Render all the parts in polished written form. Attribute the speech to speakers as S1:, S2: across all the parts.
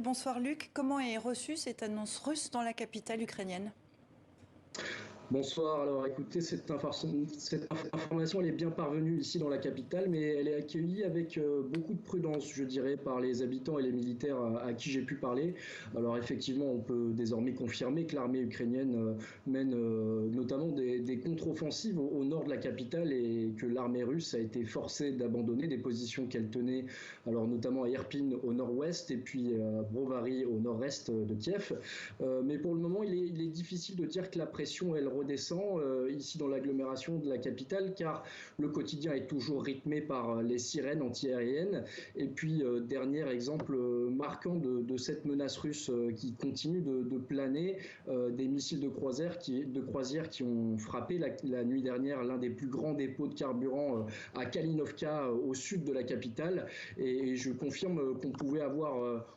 S1: Bonsoir Luc, comment est reçue cette annonce russe dans la capitale ukrainienne?
S2: Bonsoir, alors écoutez, cette information elle est bien parvenue ici dans la capitale, mais elle est accueillie avec beaucoup de prudence, je dirais, par les habitants et les militaires à qui j'ai pu parler. Alors effectivement, on peut désormais confirmer que l'armée ukrainienne mène notamment des contre-offensives au nord de la capitale et que l'armée russe a été forcée d'abandonner des positions qu'elle tenait, alors notamment à Irpin au nord-ouest et puis à Brovary au nord-est de Kiev. Mais pour le moment, il est difficile de dire que la pression, elle redescend ici dans l'agglomération de la capitale, car le quotidien est toujours rythmé par les sirènes antiaériennes. Et puis, dernier exemple marquant de cette menace russe qui continue de planer, des missiles de croisière qui ont frappé la nuit dernière l'un des plus grands dépôts de carburant à Kalinovka, au sud de la capitale. Et je confirme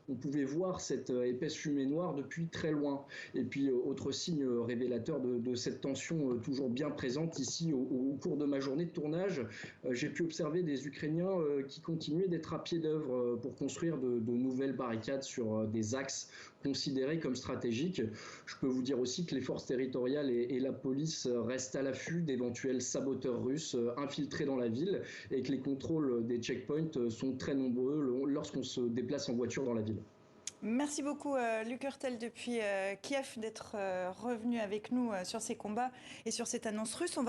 S2: on pouvait voir cette épaisse fumée noire depuis très loin. Et puis, autre signe révélateur de cette tension toujours bien présente ici au cours de ma journée de tournage, j'ai pu observer des Ukrainiens qui continuaient d'être à pied d'œuvre pour construire de nouvelles barricades sur des axes considérés comme stratégiques. Je peux vous dire aussi que les forces territoriales et la police restent à l'affût d'éventuels saboteurs russes infiltrés dans la ville et que les contrôles des checkpoints sont très nombreux lorsqu'on se déplace en voiture dans la ville.
S1: Merci beaucoup Luc Hurtel depuis Kiev d'être revenu avec nous sur ces combats et sur cette annonce russe. On va